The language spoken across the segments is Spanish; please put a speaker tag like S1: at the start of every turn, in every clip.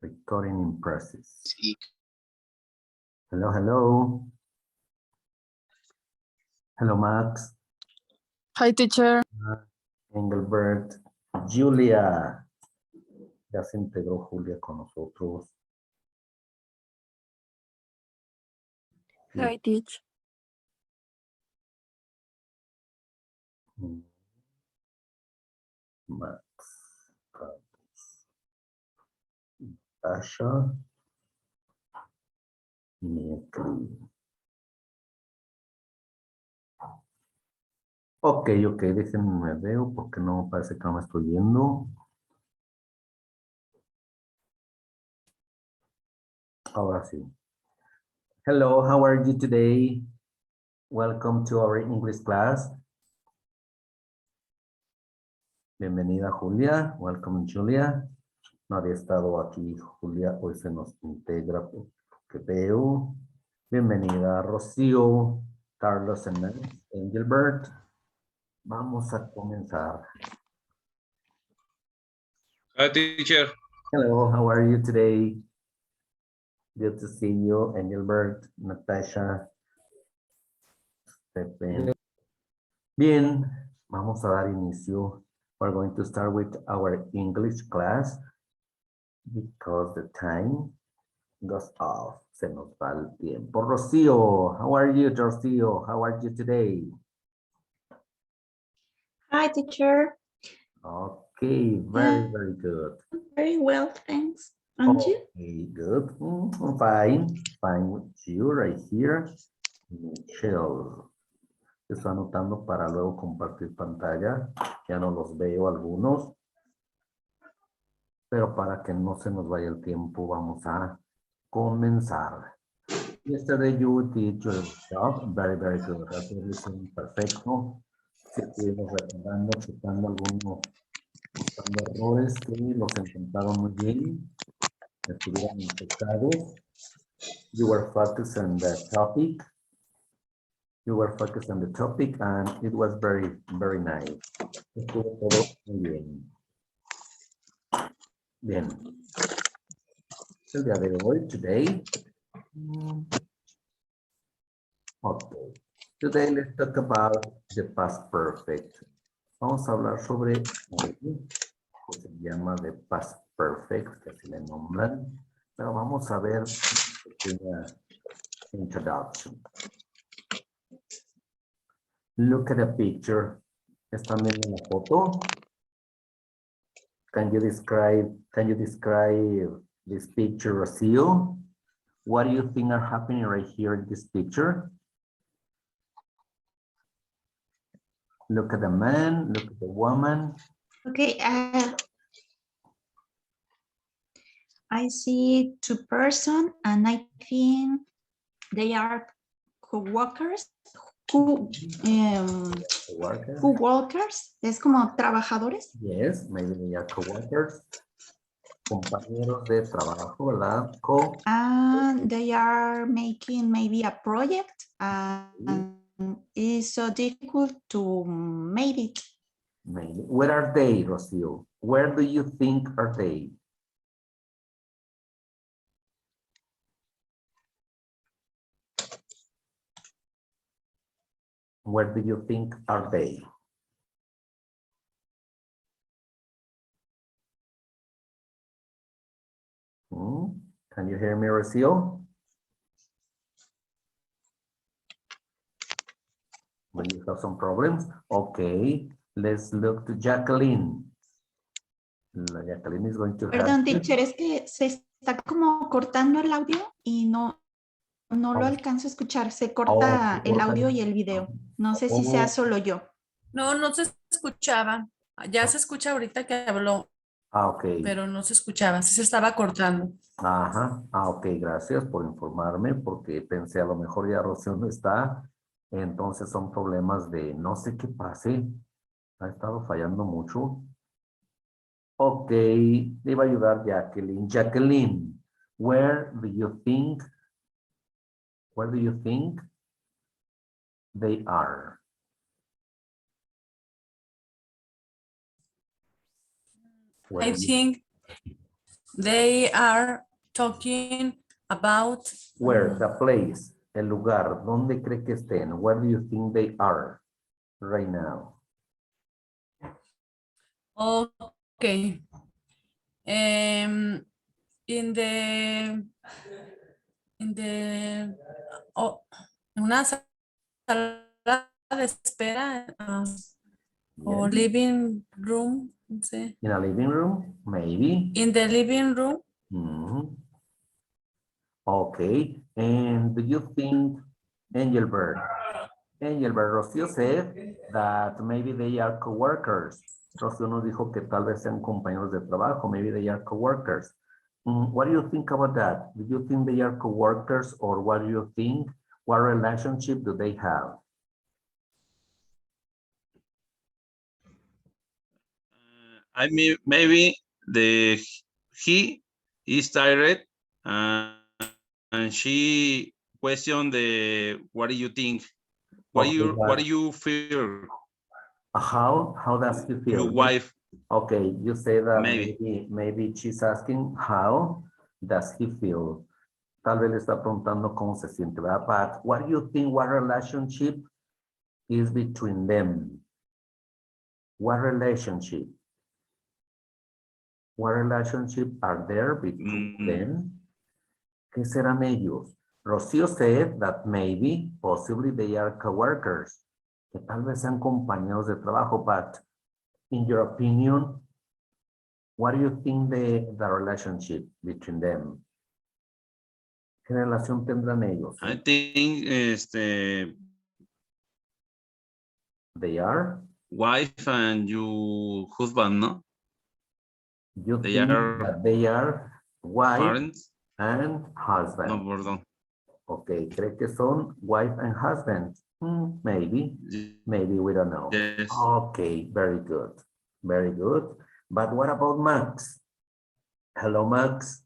S1: Recording in process.
S2: Sí.
S1: Hello, hello. Hello, Max.
S3: Hi, teacher.
S1: Engelbert. Julia. Ya se integró Julia con nosotros.
S3: Hi, teach.
S1: Max. Tasha. Ok, déjenme veo porque no parece que no me estoy viendo. Ahora sí. Hello, how are you today? Welcome to our English class. Bienvenida Julia, welcome Julia. No había estado aquí Julia, hoy se nos integra porque veo. Bienvenida Rocío, Carlos y Gilbert. Vamos a comenzar.
S2: Hi, teacher.
S1: Hello, how are you today? Good to see you, Engelbert, Natasha, Pepe. Bien, vamos a dar inicio. We're going to start with our English class because the time goes off. Se nos va el tiempo. Rocío, how are you, Rocío? How are you today?
S4: Hi, teacher.
S1: Okay, very good.
S4: Very well, thanks. And you?
S1: Okay, good. I'm fine with you right here. Michelle. Estoy anotando para luego compartir pantalla. Ya no los veo algunos. Pero para que no se nos vaya el tiempo, vamos a comenzar. Yesterday you did your job. Very good. Everything perfecto. Si estuvimos recordando, checando algunos errores que los encontraron muy bien. Estuvieron enfocados. You were focused on the topic. And it was very nice. Estuvo todo muy bien. Bien. El día de hoy, today. Okay. Today let's talk about the past perfect. Vamos a hablar sobre algo que se llama the past perfect, que así le nombran. Pero vamos a ver una introduction. Look at the picture. ¿Están viendo la foto? Can you describe this picture, Rocio? What do you think are happening right here in this picture? Look at the man, look at the woman.
S4: Okay, I see two persons and I think they are co-workers. Co-workers, es como trabajadores.
S1: Yes, maybe they are co-workers. Compañeros de trabajo, ¿verdad?
S4: And they are making maybe a project and it's so difficult to make it.
S1: Maybe. Where are they, Rocio? Where do you think are they? Where do you think are they? Can you hear me, Rocio? When you have some problems? Okay, let's look to Jacqueline. Jacqueline is going to
S4: Perdón,
S1: help you.
S4: teacher, es que se está como cortando el audio y no lo alcanzo a escuchar. Se corta el audio y el video. No sé si sea solo yo.
S3: No se escuchaba. Ya se escucha ahorita que habló,
S1: Ok.
S3: pero no se escuchaba. Sí se estaba cortando.
S1: Ajá. Ok, gracias por informarme porque pensé a lo mejor ya Rocío no está. Entonces son problemas de no sé qué pase. Ha estado fallando mucho. Ok, le iba a ayudar Jacqueline. Jacqueline, where do you think they are?
S3: I think they are talking about
S1: Where, the place, el lugar, ¿dónde cree que estén? Where do you think they are right now?
S3: okay. In the en una sala de espera o
S1: Yes.
S3: living room, no sé.
S1: In a living room, maybe.
S3: In the living room,
S1: Mhm. Okay, and do you think, Engelbert, Rocío said that maybe they are co-workers. Rocío nos dijo que tal vez sean compañeros de trabajo, maybe they are co-workers. What do you think about that? Do you think they are co-workers, or what do you think? What relationship do they have?
S2: I mean, maybe he is tired, and she questioned what do you think? What
S1: Okay,
S2: do you feel?
S1: how does he feel?
S2: Your wife,
S1: Okay, you say that
S2: maybe.
S1: maybe she's asking how does he feel? Tal vez le está preguntando cómo se siente, ¿verdad? But what do you think, what relationship is between them? What relationship? What relationship are there between them? ¿Qué serán ellos? Rocío said that maybe, possibly they are coworkers, que tal vez sean compañeros de trabajo, but in your opinion, what do you think the relationship between them? ¿Qué relación tendrán ellos?
S2: I think
S1: They are?
S2: wife and your husband, no?
S1: You
S2: They
S1: think
S2: are
S1: that they are wife
S2: parents?
S1: and husband.
S2: No, pardon.
S1: Okay, ¿cree que son wife and husband? Maybe, maybe we don't know.
S2: Yes.
S1: Okay, very good, very good. But what about Max? Hello, Max.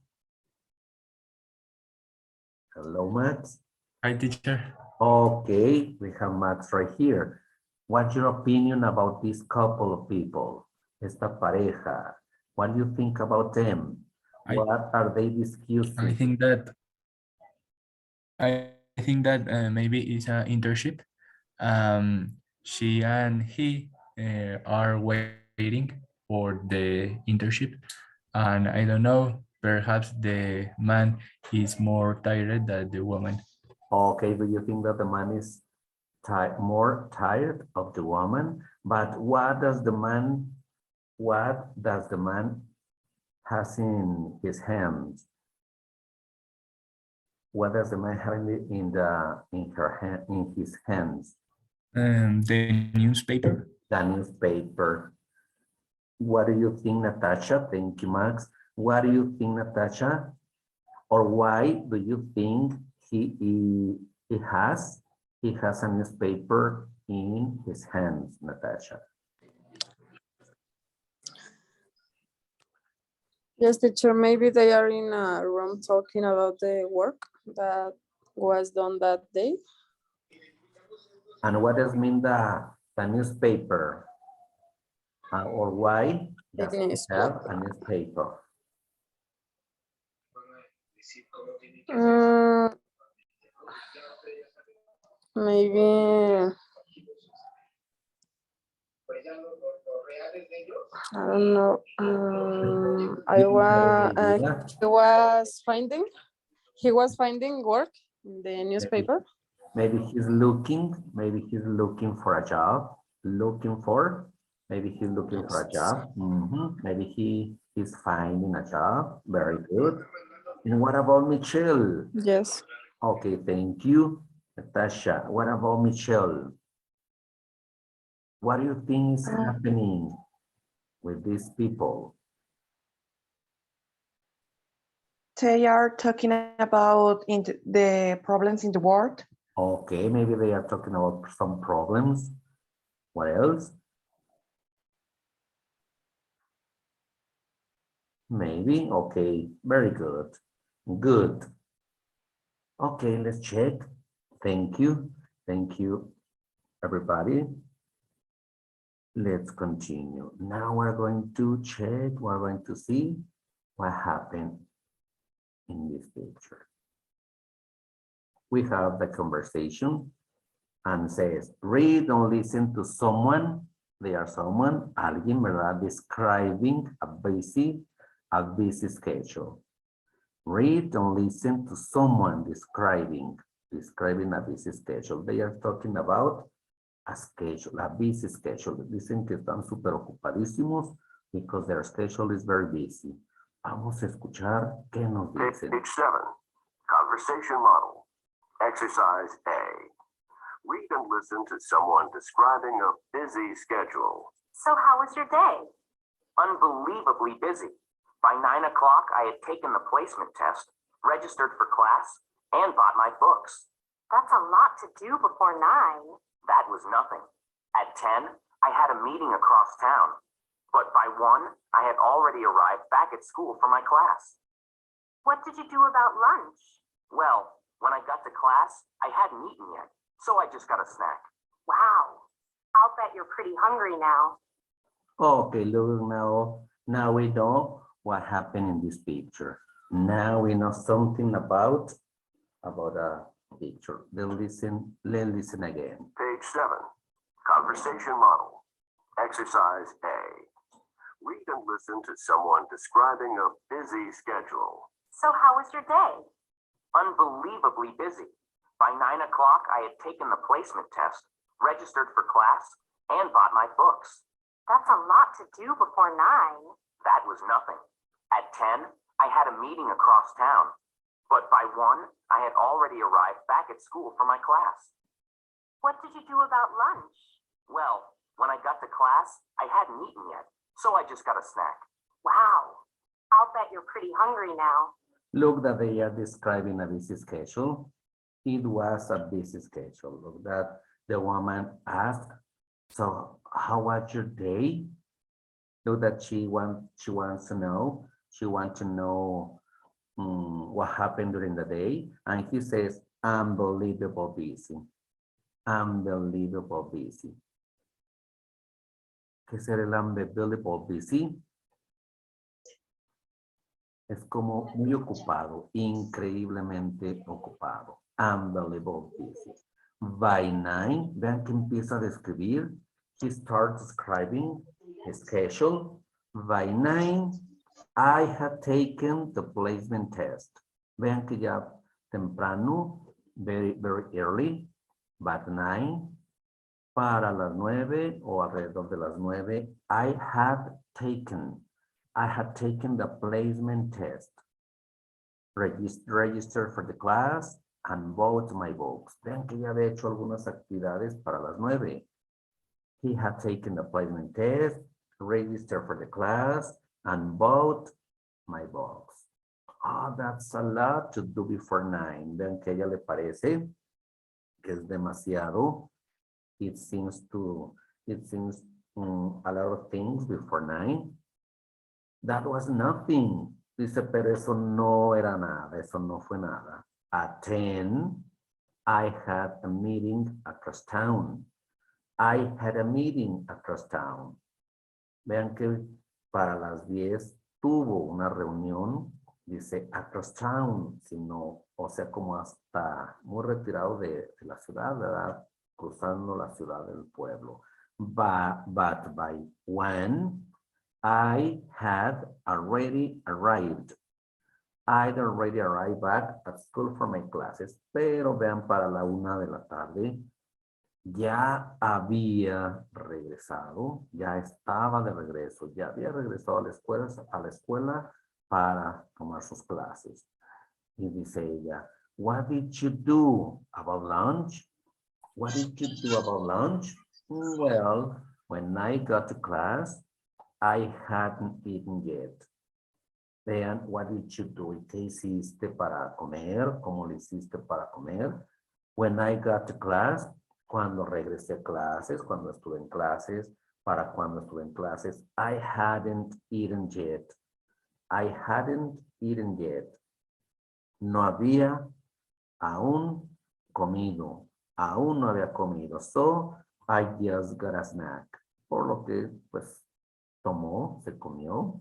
S1: Hello, Max.
S5: Hi, teacher.
S1: Okay, we have Max right here. What's your opinion about this couple of people? Esta pareja. What do you think about them? What are they discussing?
S5: I think that maybe it's an internship. She and he are waiting for the internship, and I don't know. Perhaps the man is more tired than the woman.
S1: Okay, do you think that the man is more tired of the woman? But what does the man has in his hands? What does the man have in his hands?
S5: The newspaper.
S1: The newspaper. What do you think, Natasha? Thank you, Max. What do you think, Natasha? Or why do you think he has a newspaper in his hands, Natasha?
S6: Yes, teacher, maybe they are in a room talking about the work that was done that day.
S1: And what does mean the newspaper? Or why does he have a newspaper?
S6: Maybe, I don't know. He was finding work in the newspaper.
S1: Maybe he's looking for a job. Maybe he's looking for a job. Maybe he is finding a job. Very good. And what about Michelle?
S6: Yes.
S1: Okay, thank you, Natasha. What about Michelle? What do you think is happening with these people?
S7: They are talking about the problems in the world.
S1: Okay, maybe they are talking about some problems. What else? Maybe, okay, very good. Good. Okay, let's check. Thank you, everybody. Let's continue. Now we're going to check, we're going to see what happened in this picture. We have the conversation and says, read and listen to someone. They are someone, alguien, ¿verdad? Describing a busy schedule. Read and listen to someone describing a busy schedule. They are talking about a schedule, a busy schedule. Dicen que están súper ocupadísimos because their schedule is very busy. Vamos a escuchar qué nos dicen.
S8: Page 7, conversation model. Exercise A. Read and listen to someone describing a busy schedule.
S9: So how was your day? Unbelievably busy. By 9 o'clock, I had taken the placement test, registered for class, and bought my books.
S10: That's a lot to do before 9.
S9: That was nothing. At 10, I had a meeting across town. But by 1, I had already arrived back at school for my class.
S10: What did you do about lunch?
S9: Well, when I got to class, I hadn't eaten yet, so I just got a snack.
S10: Wow. I'll bet you're pretty hungry now.
S1: Okay, look now we know what happened in this picture. Now we know something about a picture. Let's listen again.
S8: Page 7, conversation model. Exercise A. Read and listen to someone describing a busy schedule.
S10: So how was your day?
S9: Unbelievably busy. By 9 o'clock, I had taken the placement test, registered for class, and bought my books.
S10: That's a lot to do before 9.
S9: That was nothing. At 10, I had a meeting across town. But by 1, I had already arrived back at school for my class.
S10: What did you do about lunch?
S9: Well, when I got to class, I hadn't eaten yet, so I just got a snack.
S10: Wow. I'll bet you're pretty hungry now.
S1: Look that they are describing a busy schedule. It was a busy schedule. Look that the woman asked, so how was your day? Look that she wants to know. She wants to know what happened during the day. And he says, unbelievable busy. Unbelievable busy. ¿Qué será el unbelievable busy? Es como muy ocupado, increíblemente ocupado. Unbelievable busy. By 9, vean que empieza a describir. He starts describing his schedule. By 9, I had taken the placement test. Vean que ya temprano, very early, but 9, para las 9 o alrededor de las 9, I had taken the placement test, registered for the class, and bought my books. Vean que ya había hecho algunas actividades para las 9. He had taken the placement test, registered for the class, and bought my books. Oh, that's a lot to do before 9. Vean que a ella le parece que es demasiado. It seems a lot of things before 9. That was nothing. Dice, pero eso no era nada. Eso no fue nada. At 10, I had a meeting across town. I had a meeting across town. Vean que para las 10 tuvo una reunión, dice across town, sino, o sea, como hasta muy retirado de la ciudad, ¿verdad? Cruzando la ciudad del pueblo. But by when I had already arrived. I'd already arrived back at school for my classes. Pero vean, para la 1 de la tarde, ya había regresado, ya estaba de regreso, ya había regresado a la escuela para tomar sus clases. Y dice ella, what did you do about lunch? What did you do about lunch? Well, when I got to class, I hadn't eaten yet. Vean, what did you do? ¿Qué hiciste para comer? ¿Cómo lo hiciste para comer? When I got to class, cuando regresé a clases, cuando estuve en clases, para cuando estuve en clases, I hadn't eaten yet. I hadn't eaten yet. No había aún comido. Aún no había comido. So, I just got a snack. por lo que pues tomó, se comió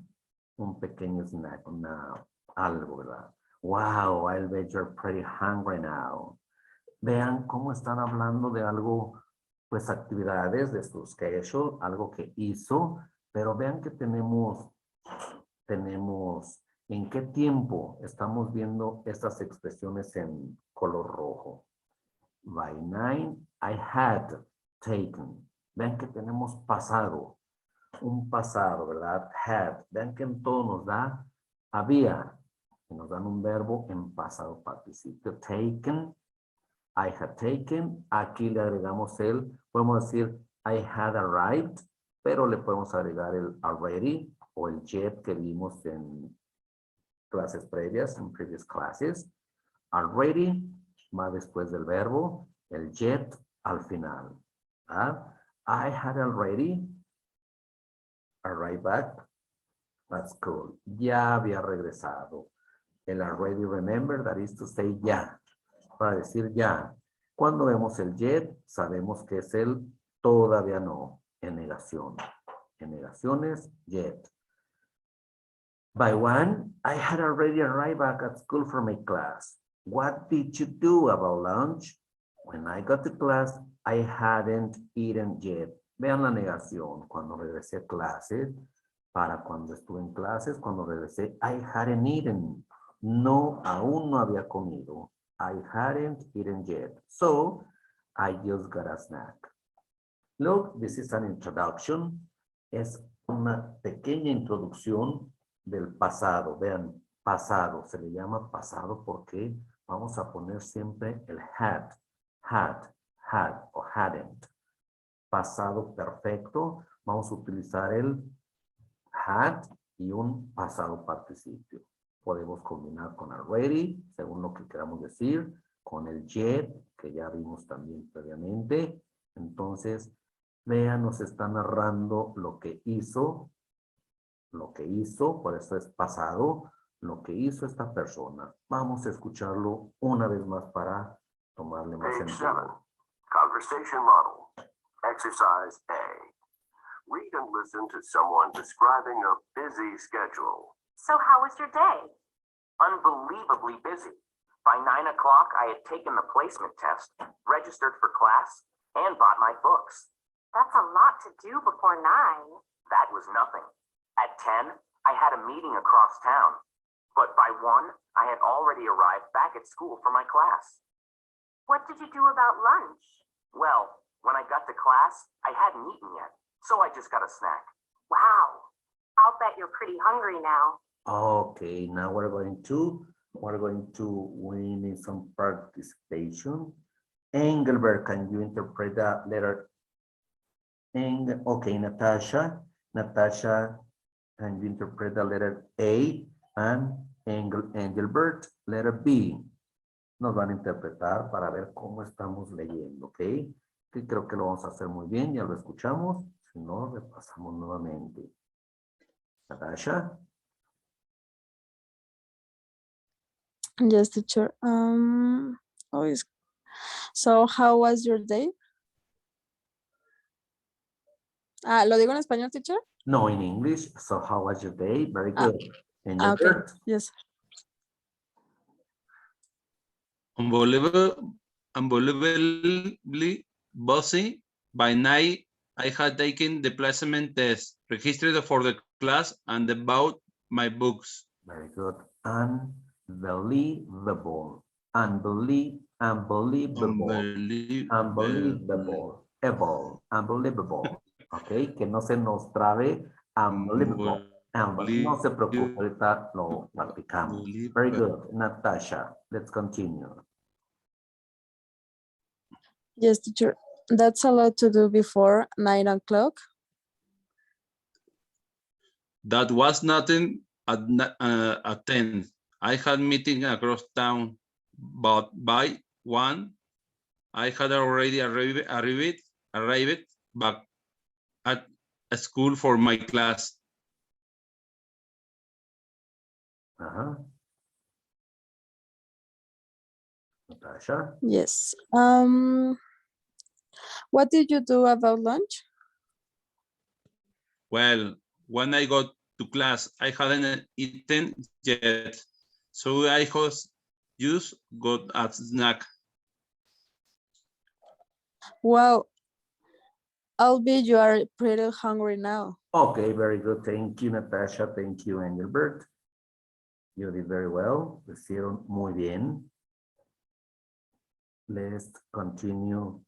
S1: un pequeño snack, algo, ¿verdad? Wow, I bet you're pretty hungry now. Vean cómo están hablando de algo, pues actividades de su schedule, algo que hizo, pero vean que tenemos en qué tiempo estamos viendo estas expresiones en color rojo. By 9, I had taken. Vean que tenemos pasado, un pasado, ¿verdad? Had. Vean que en todo nos da había. Y nos dan un verbo en pasado participio. Taken, I had taken. Aquí le agregamos podemos decir I had arrived, pero le podemos agregar el already o el yet que vimos en clases previas, en previous classes. Already va después del verbo, el yet al final. I had already arrived back at school. Ya había regresado. El already remember, that is to say ya. Para decir ya. Cuando vemos el yet, sabemos que es el todavía no, en negación. En negaciones, yet. By 1, I had already arrived back at school from my class. What did you do about lunch? When I got to class, I hadn't eaten yet. Vean la negación. Cuando regresé a clases, para cuando estuve en clases, cuando regresé, I hadn't eaten. No, aún no había comido. I hadn't eaten yet. So, I just got a snack. Look, this is an introduction. Es una pequeña introducción del pasado. Vean, pasado. Se le llama pasado porque vamos a poner siempre el had o hadn't. Pasado perfecto. Vamos a utilizar el had y un pasado participio. Podemos combinar con already, según lo que queramos decir, con el yet, que ya vimos también previamente. Entonces, vean, nos está narrando lo que hizo, por eso es pasado, lo que hizo esta persona. Vamos a escucharlo una vez más para tomarle más
S8: Page 7.
S1: sentido.
S8: Conversation model. Exercise A. Read and listen to someone describing a busy schedule.
S10: So how was your day?
S9: Unbelievably busy. By 9 o'clock, I had taken the placement test, registered for class, and bought my books.
S10: That's a lot to do before 9.
S9: That was nothing. At 10, I had a meeting across town. But by 1, I had already arrived back at school for my class.
S10: What did you do about lunch?
S9: Well, when I got to class, I hadn't eaten yet, so I just got a snack.
S10: Wow. I'll bet you're pretty hungry now.
S1: Okay, now we're going to win in some participation. Engelbert, can you interpret the letter? Okay, Natasha, can you interpret the letter A? And Engelbert, letter B. Nos van a interpretar para ver cómo estamos leyendo, ¿ok? Que creo que lo vamos a hacer muy bien, ya lo escuchamos. Si no, repasamos nuevamente. Natasha.
S6: Yes, teacher. So how was your day? ¿Lo digo en español, teacher?
S1: No, in English. So how was your day? Very good. And your
S6: Okay.
S1: bird?
S6: Yes.
S2: Unbelievably busy. By night, I had taken the placement test, registered for the class, and bought my books.
S1: Very good. Unbelievable. Unbelievable. Ok, que no se nos trabe. Unbelievable. No se preocupe, ahorita lo practicamos. Very good. Natasha, let's continue.
S6: Yes, teacher. That's a lot to do before 9 o'clock.
S2: That was nothing at 10. I had meeting across town, but by 1, I had already arrived back at school for my class.
S1: Natasha?
S6: Yes. What did you do about lunch?
S2: Well, when I got to class, I hadn't eaten yet, so I just got a snack.
S6: Wow, I'll bet you are pretty hungry now.
S1: Okay, very good. Thank you, Natasha. Thank you, Engelbert. You did very well. Lo hicieron muy bien. Let's continue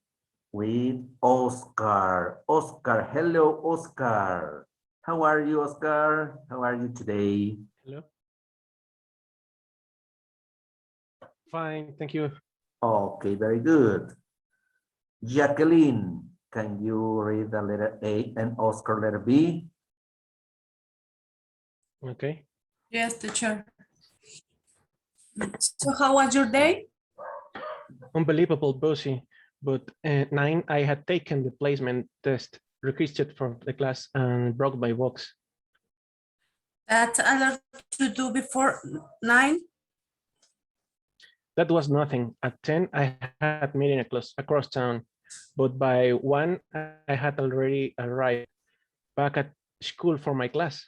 S1: with Oscar. Oscar, hello, Oscar. How are you, Oscar? How are you today?
S11: Hello. Fine, thank you.
S1: Okay, very good. Jacqueline, can you read the letter A and Oscar letter B?
S11: Okay.
S3: Yes, teacher. So how was your day?
S11: Unbelievable, bossy. But 9, I had taken the placement test, requested for the class, and broke my box.
S3: That's a lot to do before 9.
S11: That was nothing. At 10, I had meeting across town, but by 1, I had already arrived back at school for my class.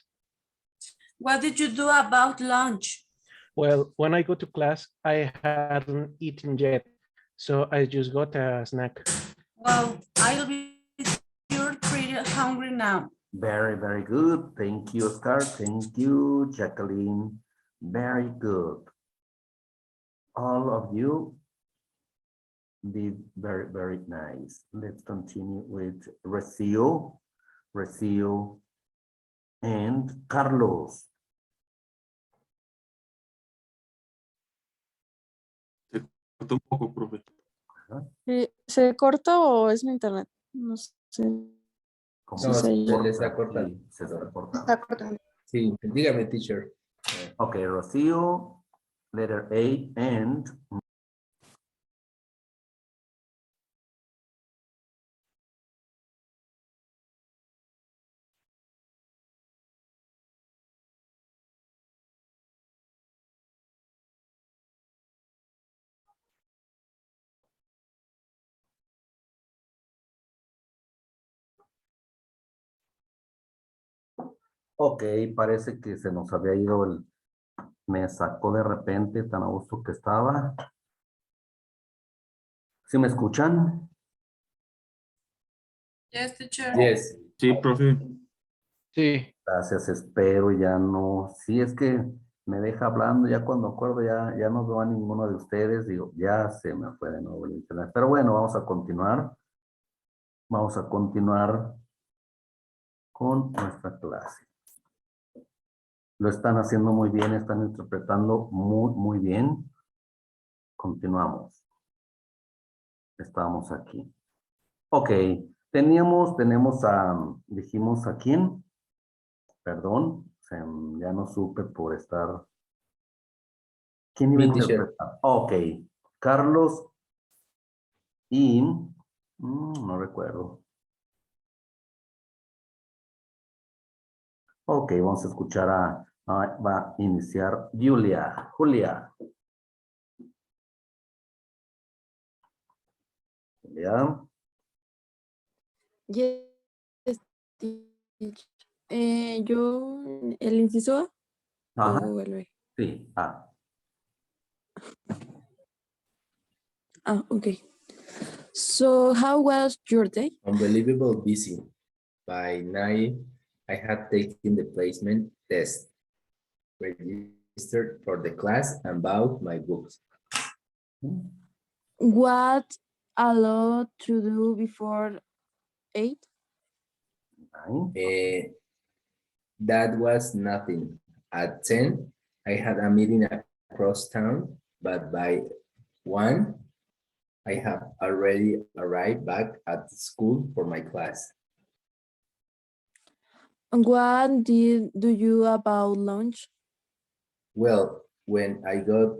S3: What did you do about lunch?
S11: Well, when I go to class, I hadn't eaten yet, so I just got a snack.
S3: Well, I'll be you're pretty hungry now.
S1: Very, very good. Thank you, Oscar. Thank you, Jacqueline. Very good. All of you did very, very nice. Let's continue with Recio, and Carlos.
S2: Un poco, profe.
S6: ¿Se corta o es mi internet? No sé.
S1: ¿Cómo
S5: No,
S1: se
S5: se
S1: corta?
S5: le está cortando.
S1: Sí, se está cortando.
S7: Está cortando.
S5: Sí, dígame, teacher.
S1: Okay, Rocío, letter A and ok, parece que se nos había ido el... Me sacó de repente tan a gusto que estaba. ¿Sí me escuchan?
S3: Yes, teacher.
S5: Yes.
S2: Sí, profe.
S11: Sí.
S1: Gracias, espero ya no. Sí, es que me deja hablando, ya cuando acuerdo ya no veo a ninguno de ustedes, digo, ya se me fue de nuevo el internet. Pero bueno, vamos a continuar. Vamos a continuar con nuestra clase. Lo están haciendo muy bien, están interpretando muy bien. Continuamos. Estamos aquí. Ok, tenemos dijimos a quién. Perdón, ya no supe por estar. ¿Quién iba a
S5: Mi teacher.
S1: interpretar? Ok, Carlos y no recuerdo. Ok, vamos a escuchar va a iniciar Julia. Julia.
S6: Yes, teacher. Yo, el inciso A
S1: Ajá,
S6: o el B.
S1: sí,
S6: Okay. So how was your day?
S5: Unbelievable busy. By 9, I had taken the placement test, registered for the class, and bought my books.
S6: What a lot to do before 8?
S5: That was nothing. At 10, I had a meeting across town, but by 1, I have already arrived back at school for my class.
S6: What did do you about lunch?
S5: Well, when I got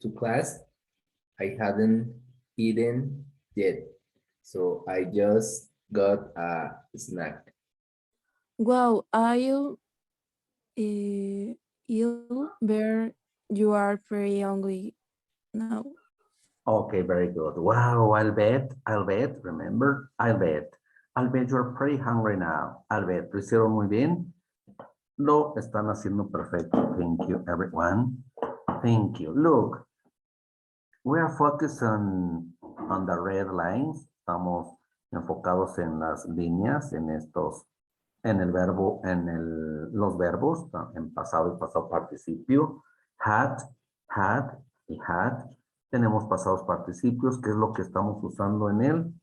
S5: to class, I hadn't eaten yet, so I just got a snack.
S6: Wow, I'll bear you are pretty hungry now.
S1: Okay, very good. Wow, I'll bet, remember, I'll bet. Albert, you're pretty hungry now. Albert, lo hicieron muy bien. Lo están haciendo perfecto. Thank you, everyone. Thank you. Look, we are focused on the red lines. Estamos enfocados en las líneas, en estos, en el verbo, los verbos, en pasado y pasado participio. Had y had. Tenemos pasados participios, que es lo que estamos usando en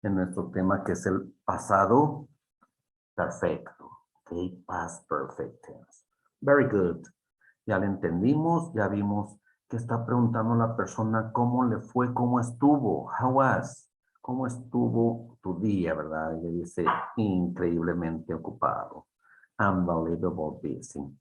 S1: nuestro tema, que es el pasado perfecto. Okay, past perfect tense. Very good. Ya le entendimos, ya vimos que está preguntando la persona cómo le fue, cómo estuvo, how was, cómo estuvo tu día, ¿verdad? Y le dice, increíblemente ocupado, unbelievable busy.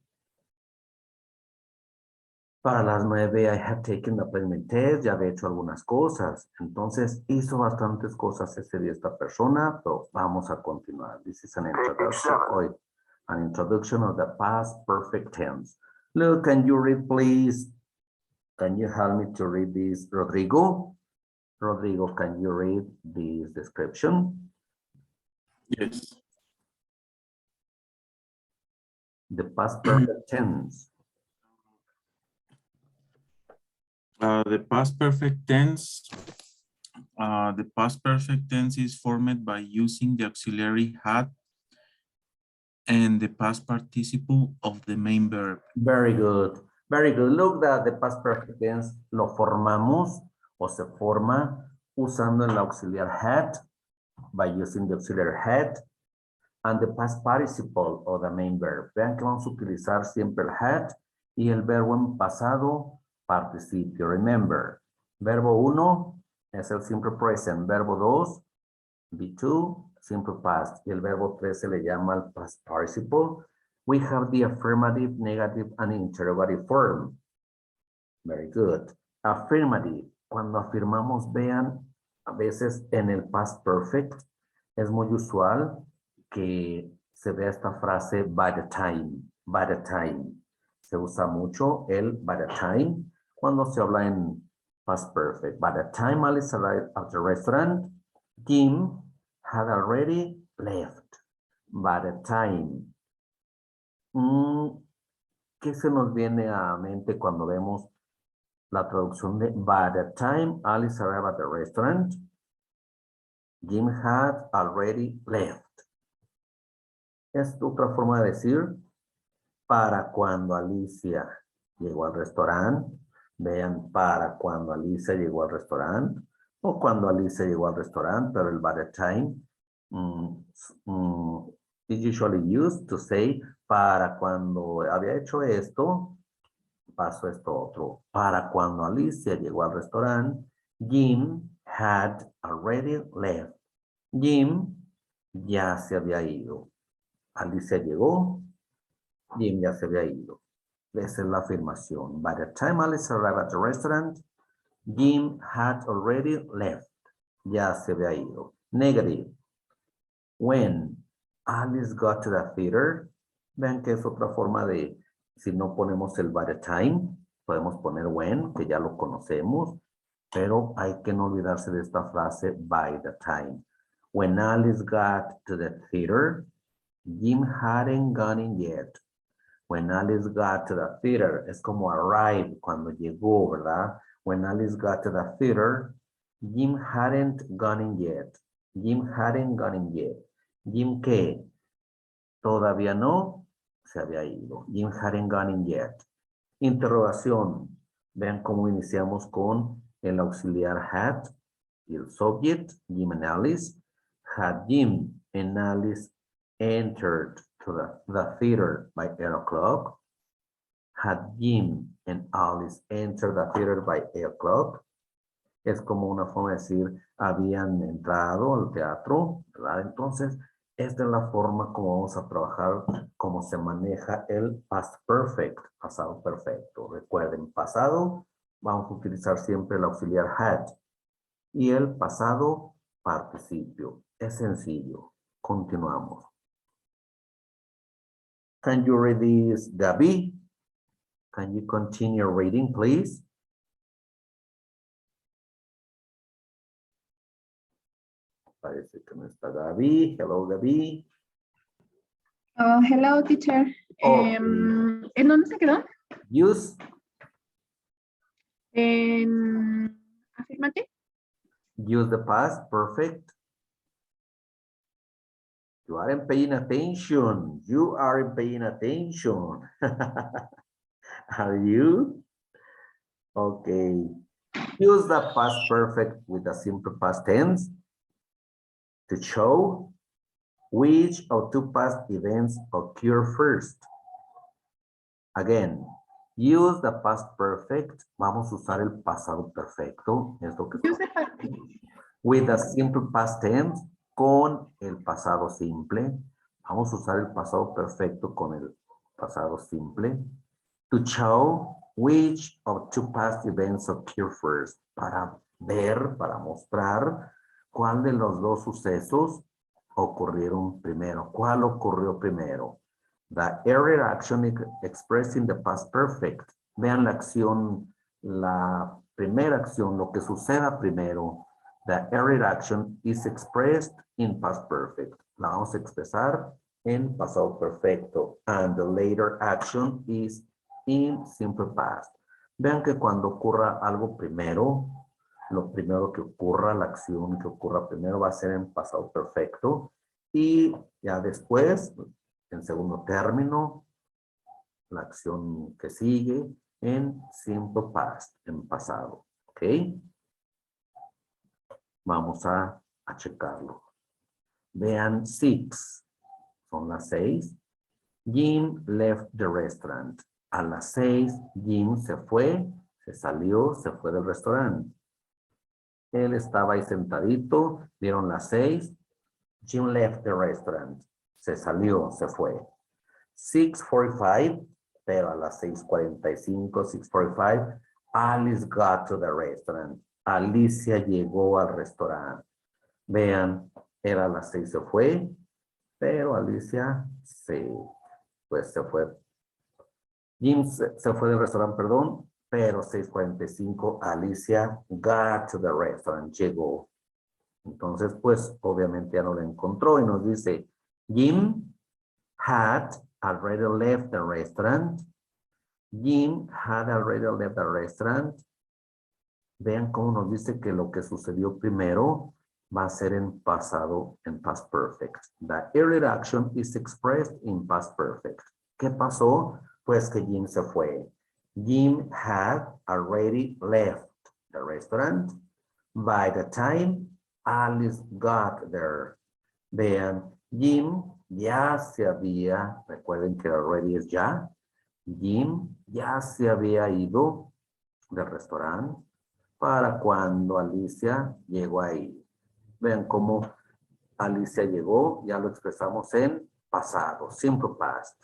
S1: Para las 9, I have taken the placement test, ya había hecho algunas cosas. Entonces, hizo bastantes cosas ese día esta persona, pero vamos a continuar. This is an introduction of the past perfect tense. Look, can you read, please? Can you help me to read this, Rodrigo? Rodrigo, can you read this description?
S2: Yes.
S1: The past perfect tense.
S12: The past perfect tense. The past perfect tense is formed by using the auxiliary had and the past participle of the main verb.
S1: Very good. Very good. Look that the past perfect tense lo formamos o se forma usando el auxiliar had, by using the auxiliary had, and the past participle of the main verb. Vean que vamos a utilizar siempre el had y el verbo en pasado participio. Remember, verbo 1 es el simple present, verbo 2, B2, simple past, y el verbo 3 se le llama el past participle. We have the affirmative, negative, and interrogative form. Very good. Affirmative, cuando afirmamos, vean, a veces en el past perfect, es muy usual que se vea esta frase by the time, by the time. Se usa mucho el by the time cuando se habla en past perfect. By the time Alice arrived at the restaurant, Jim had already left. By the time. ¿Qué se nos viene a mente cuando vemos la traducción de by the time Alice arrived at the restaurant? Jim had already left. Es otra forma de decir para cuando Alicia llegó al restaurante. Vean, para cuando Alicia llegó al restaurante o cuando Alicia llegó al restaurante, pero el by the time is usually used to say para cuando había hecho esto, pasó esto otro. Para cuando Alicia llegó al restaurante, Jim had already left. Jim ya se había ido. Alicia llegó, Jim ya se había ido. Esa es la afirmación. By the time Alice arrived at the restaurant, Jim had already left. Ya se había ido. Negative. When Alice got to the theater, vean que es otra forma de, si no ponemos el by the time, podemos poner when, que ya lo conocemos, pero hay que no olvidarse de esta frase by the time. When Alice got to the theater, Jim hadn't gone in yet. When Alice got to the theater, es como arrive, cuando llegó, ¿verdad? When Alice got to the theater, Jim hadn't gone in yet. Jim hadn't gone in yet. Jim, ¿qué? Todavía no se había ido. Jim hadn't gone in yet. Interrogación. Vean cómo iniciamos con el auxiliar had y el subject, Jim and Alice. Had Jim and Alice entered to the theater by 8 o'clock? Had Jim and Alice entered the theater by 8 o'clock? Es como una forma de decir, habían entrado al teatro, ¿verdad? Entonces, esta es la forma como vamos a trabajar, cómo se maneja el past perfect, pasado perfecto. Recuerden, pasado, vamos a utilizar siempre el auxiliar had. Y el pasado participio. Es sencillo. Continuamos. Can you read this, Gabi? Can you continue reading, please? Parece que no está Gaby. Hello, Gaby.
S13: Hello, teacher.
S1: Okay.
S13: ¿En dónde se quedó?
S1: Use.
S13: En afirmativo.
S1: Use the past perfect. You aren't paying attention. You aren't paying attention. Are you? Okay. Use the past perfect with the simple past tense to show which of two past events occur first. Again, use the past perfect. Vamos a usar el pasado perfecto. Es lo que with the simple past tense con el pasado simple. Vamos a usar el pasado perfecto con el pasado simple. To show which of two past events occur first. Para ver, para mostrar cuál de los dos sucesos ocurrieron primero. ¿Cuál ocurrió primero? The earlier action expressed in the past perfect. Vean la acción, la primera acción, lo que suceda primero. The earlier action is expressed in past perfect. La vamos a expresar en pasado perfecto. And the later action is in simple past. Vean que cuando ocurra algo primero, lo primero que ocurra, la acción que ocurra primero va a ser en pasado perfecto. Y ya después, en segundo término, la acción que sigue en simple past, en pasado. ¿Ok? Vamos a checarlo. Vean 6. Son las 6. Jim left the restaurant. A las 6, Jim se fue, se salió, se fue del restaurante. Él estaba ahí sentadito, dieron las 6. Jim left the restaurant. Se salió, se fue. 6:45, pero a las 6:45, 6:45, Alice got to the restaurant. Alicia llegó al restaurante. Vean, era a las 6 se fue, pero Alicia se fue. Jim se fue del restaurante, perdón, pero 6:45 Alicia got to the restaurant, llegó. Entonces, pues, obviamente ya no la encontró y nos dice, Jim had already left the restaurant. Jim had already left the restaurant. Vean cómo nos dice que lo que sucedió primero va a ser en pasado, en past perfect. The earlier action is expressed in past perfect. ¿Qué pasó? Pues que Jim se fue. Jim had already left the restaurant. By the time Alice got there. Vean, Jim ya se había, recuerden que already es ya. Jim ya se había ido del restaurante para cuando Alicia llegó ahí. Vean cómo Alicia llegó, ya lo expresamos en pasado, simple past.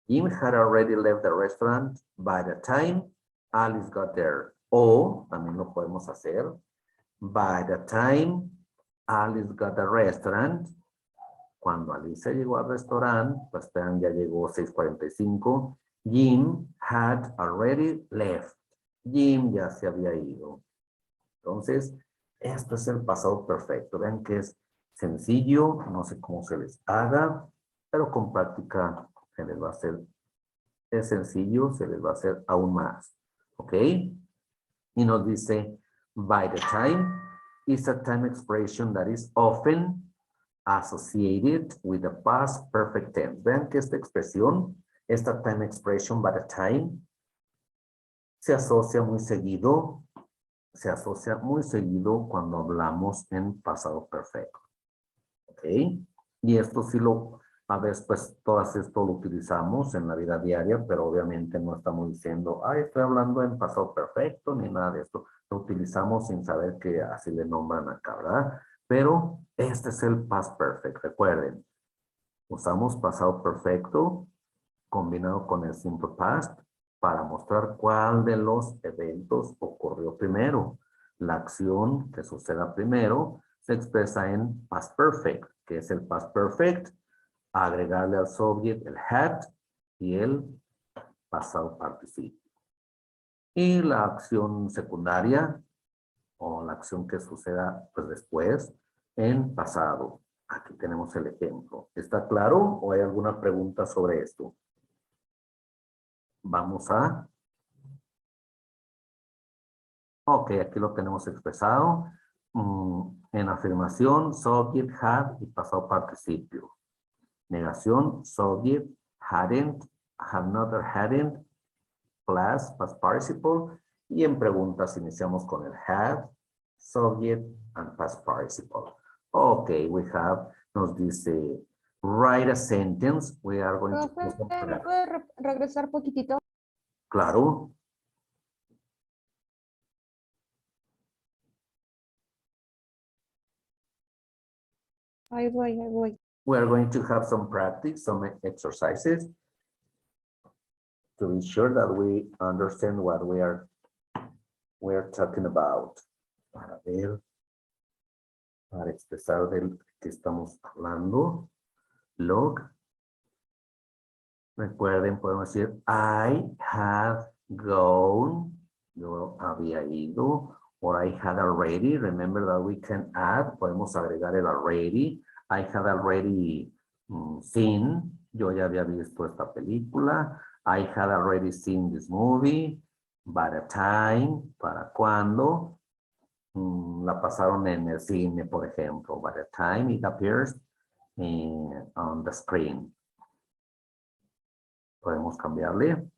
S1: Jim had already left the restaurant by the time Alice got there. O, también lo podemos hacer, by the time Alice got the restaurant. Cuando Alicia llegó al restaurante, pues vean, ya llegó 6:45. Jim had already left. Jim ya se había ido. Entonces, esto es el pasado perfecto. Vean que es sencillo, no sé cómo se les haga, pero con práctica se les va a hacer, es sencillo, se les va a hacer aún más. ¿Ok? Y nos dice, by the time is a time expression that is often associated with the past perfect tense. Vean que esta expresión, esta time expression by the time, se asocia muy seguido cuando hablamos en pasado perfecto. ¿Ok? Y esto sí a veces pues todas esto lo utilizamos en la vida diaria, pero obviamente no estamos diciendo, estoy hablando en pasado perfecto, ni nada de esto. Lo utilizamos sin saber que así le nombran acá, ¿verdad? Pero este es el past perfect, recuerden. Usamos pasado perfecto combinado con el simple past para mostrar cuál de los eventos ocurrió primero. La acción que suceda primero se expresa en past perfect, que es el past perfect, agregarle al subject el had y el pasado participio. Y la acción secundaria o la acción que suceda pues después en pasado. Aquí tenemos el ejemplo. ¿Está claro o hay alguna pregunta sobre esto? Vamos a... Ok, aquí lo tenemos expresado. En afirmación, subject, had y pasado participio. Negación, subject, hadn't, had not or hadn't, plus, past participle. Y en preguntas iniciamos con el had, subject, and past participle. Okay, we have, nos dice, write a sentence. We are going to do some
S10: ¿Me
S1: practice.
S10: puede regresar poquitito?
S1: Claro.
S10: Ahí voy, ahí voy.
S1: We are going to have some practice, some exercises to be sure that we understand what we are talking about. Para ver, para expresar del que estamos hablando. Log. Recuerden, podemos decir, I have gone. Yo había ido. Or I had already. Remember that we can add. Podemos agregar el already. I had already seen. Yo ya había visto esta película. I had already seen this movie. By the time. ¿Para cuándo? La pasaron en el cine, por ejemplo. By the time it appears on the screen. Podemos cambiarle.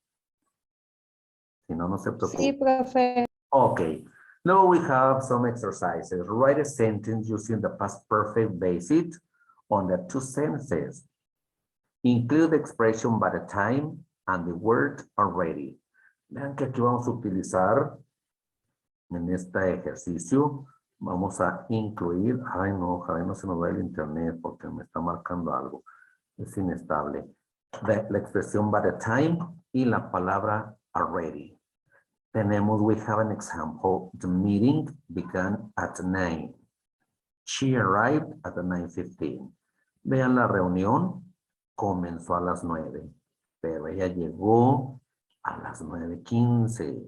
S1: Si no, no se preocupe.
S10: Sí, profe.
S1: Okay. Now we have some exercises. Write a sentence using the past perfect basis on the two sentences. Include the expression by the time and the word already. Vean que aquí vamos a utilizar en este ejercicio. Vamos a incluir. Ay, no, no se nos va el internet porque me está marcando algo. Es inestable. La expresión by the time y la palabra already. Tenemos, we have an example. The meeting began at 9. She arrived at 9:15. Vean, la reunión comenzó a las 9, pero ella llegó a las 9:15.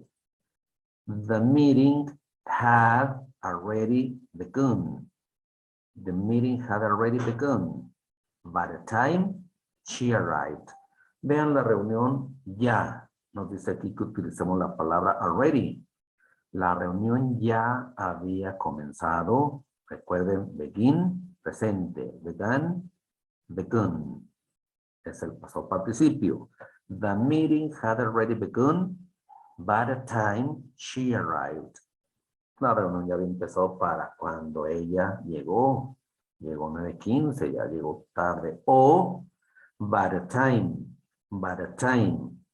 S1: The meeting had already begun. The meeting had already begun. By the time she arrived. Vean, la reunión ya. Nos dice aquí que utilicemos la palabra already. La reunión ya había comenzado. Recuerden, begin, presente. Began, begun. Es el pasado participio. The meeting had already begun by the time she arrived. La reunión ya había empezado para cuando ella llegó. Llegó 9:15, ya llegó tarde. O by the time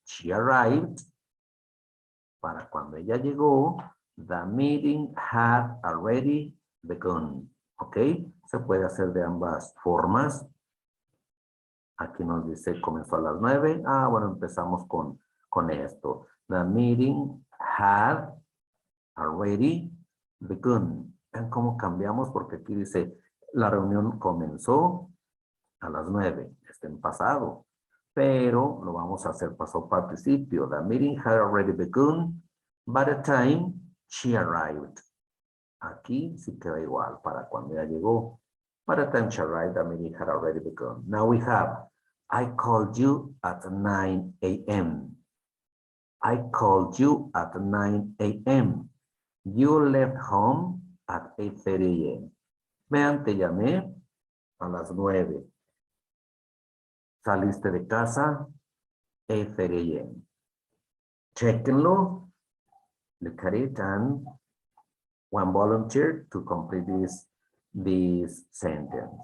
S1: she arrived, para cuando ella llegó, the meeting had already begun. ¿Ok? Se puede hacer de ambas formas. Aquí nos dice comenzó a las 9. Ah, bueno, empezamos con esto. The meeting had already begun. ¿Ven cómo cambiamos? Porque aquí dice la reunión comenzó a las 9. Está en pasado. Pero lo vamos a hacer pasado participio. The meeting had already begun by the time she arrived. Aquí sí queda igual para cuando ya llegó. By the time she arrived, the meeting had already begun. Now we have, I called you at 9 a.m. I called you at 9 a.m. You left home at 8:30 a.m. Vean, te llamé a las 9. Saliste de casa, 8:30 a.m. Chequenlo, look at it, and one volunteer to complete this sentence.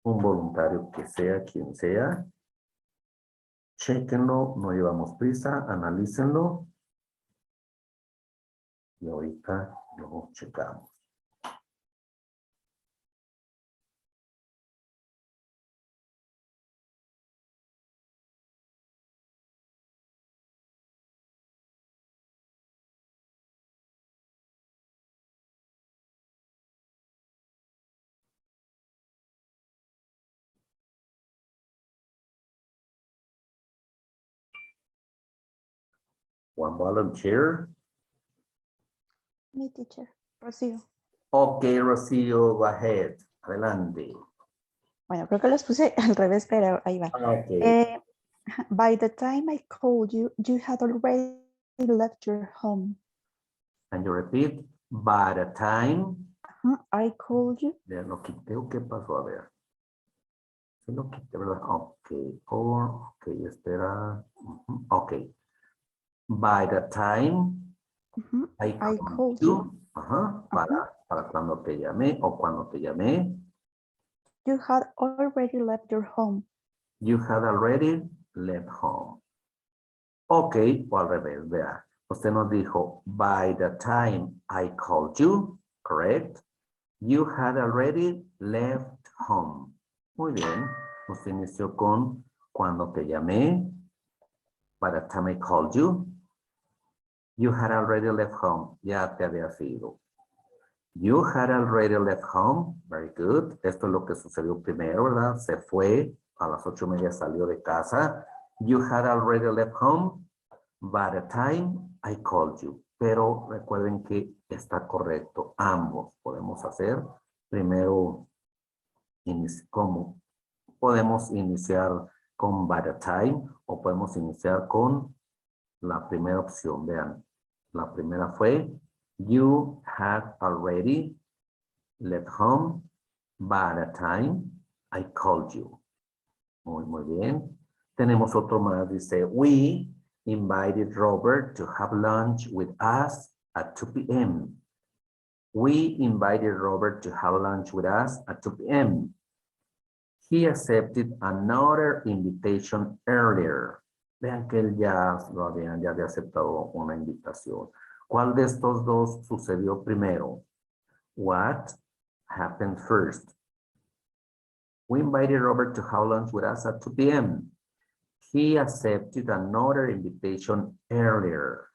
S1: Un voluntario que sea quien sea. Chequenlo, no llevamos prisa, analícenlo. Y ahorita lo checamos. One volunteer.
S4: Mi teacher. Rocío.
S1: Okay, Rocío, go ahead. Adelante.
S4: Bueno, creo que los puse al revés, pero ahí va.
S1: Okay.
S4: By the time I called you, you had already left your home.
S1: Can you repeat? By the time.
S4: I called you.
S1: Ya lo quité o qué pasó, a ver. Sí lo quité, ¿verdad? Ok. Ok, espera. Ok. By the time I called you. Para cuando te llamé o cuando te llamé.
S4: You had already left your home.
S1: You had already left home. Ok, o al revés, vea. Usted nos dijo, by the time I called you, correct? You had already left home. Muy bien. Usted inició con cuando te llamé. By the time I called you. You had already left home. Ya te habías ido. You had already left home. Very good. Esto es lo que sucedió primero, ¿verdad? Se fue. A las 8:30 salió de casa. You had already left home by the time I called you. Pero recuerden que está correcto. Ambos podemos hacer. Primero, ¿cómo? Podemos iniciar con by the time o podemos iniciar con la primera opción. Vean, la primera fue you had already left home by the time I called you. Muy bien. Tenemos otro más. Dice, we invited Robert to have lunch with us at 2 p.m. We invited Robert to have lunch with us at 2 p.m. He accepted another invitation earlier. Vean que él ya había aceptado una invitación. ¿Cuál de estos dos sucedió primero? What happened first? We invited Robert to have lunch with us at 2 p.m. He accepted another invitation earlier.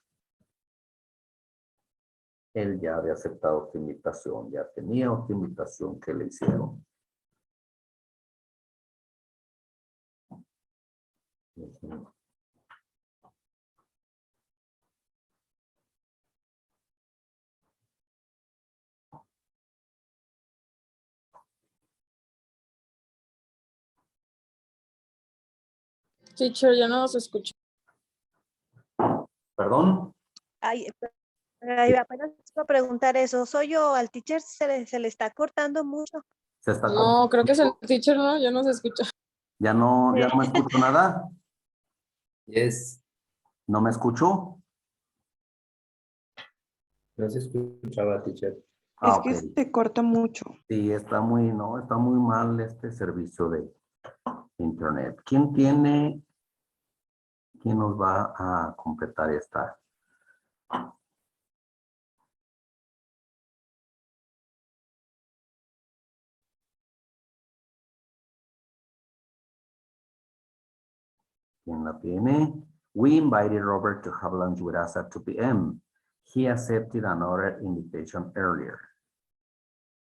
S1: Él ya había aceptado otra invitación, ya tenía otra invitación que le hicieron.
S6: Teacher, ya no nos escucha.
S1: ¿Perdón?
S14: Ay, ay, apenas iba a preguntar eso. ¿Soy yo? ¿Al teacher se le está cortando mucho?
S1: ¿Se está
S6: No, creo que es el teacher, ¿no? Ya no se escucha.
S1: ¿Ya no me escucho nada?
S5: Yes.
S1: ¿No me escucho?
S5: No se escuchaba, teacher.
S7: Es que se corta mucho.
S1: Sí, está muy mal este servicio de internet. ¿Quién nos va a completar esta? ¿Quién la tiene? We invited Robert to have lunch with us at 2 p.m. He accepted another invitation earlier.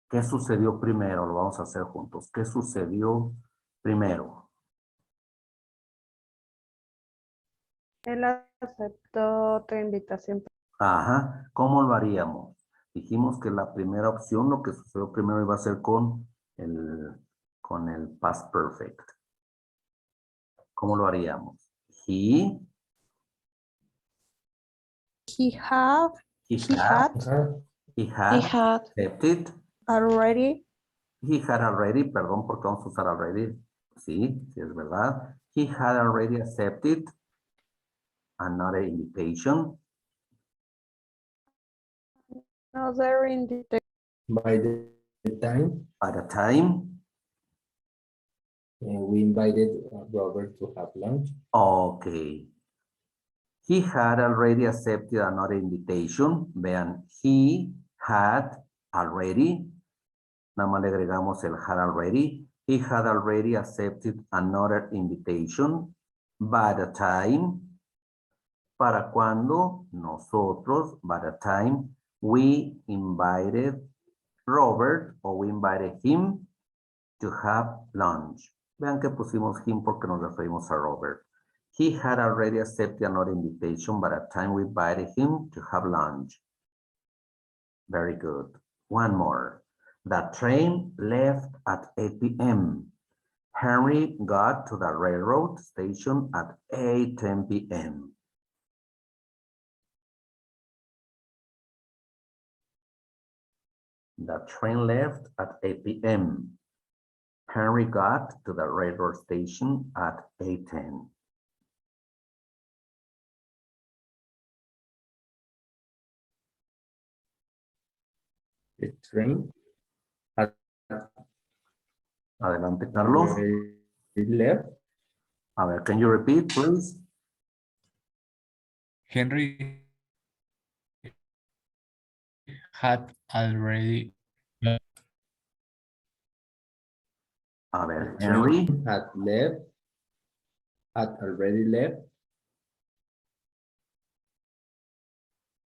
S1: ¿Qué sucedió primero? Lo vamos a hacer juntos. ¿Qué sucedió primero?
S6: Él aceptó otra invitación.
S1: Ajá. ¿Cómo lo haríamos? Dijimos que la primera opción, lo que sucedió primero iba a ser con el past perfect. ¿Cómo lo haríamos? He
S14: had
S1: accepted.
S14: Already.
S1: He had already, perdón, porque vamos a usar already. Sí, sí es verdad. He had already accepted another invitation.
S6: Another invitation.
S5: By the time.
S1: By the time.
S5: We invited Robert to have lunch.
S1: Okay. He had already accepted another invitation. Vean, he had already. Nada más le agregamos el had already. He had already accepted another invitation. By the time. Para cuando nosotros, by the time we invited Robert or we invited him to have lunch. Vean que pusimos him porque nos referimos a Robert. He had already accepted another invitation by the time we invited him to have lunch. Very good. One more. The train left at 8 p.m. Henry got to the railroad station at 8:10 p.m. The train left at 8 p.m. Henry got to the railroad station at 8:10.
S15: The train had
S1: Adelante, Carlos.
S15: left.
S1: A ver, can you repeat, please?
S5: Henry had already
S1: A ver,
S15: The
S1: Henry.
S15: train had already left.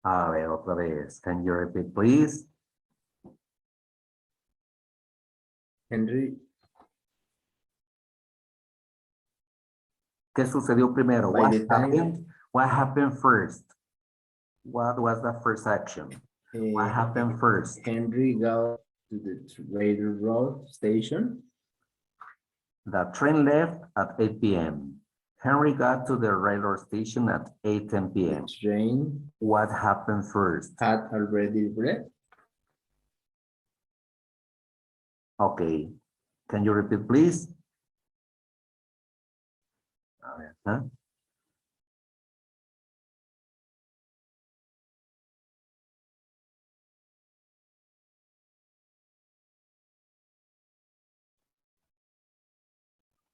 S1: A ver, otra vez. Can you repeat, please?
S15: Henry,
S1: ¿Qué sucedió primero?
S15: by
S1: What
S15: the time
S1: happened? What happened first? What was the first action? What happened first?
S15: Henry got to the railroad station,
S1: The train left at 8 p.m. Henry got to the railroad station at 8:10 p.m.
S15: the train
S1: What happened first?
S15: had already left.
S1: Okay. Can you repeat, please? A ver, ¿ah?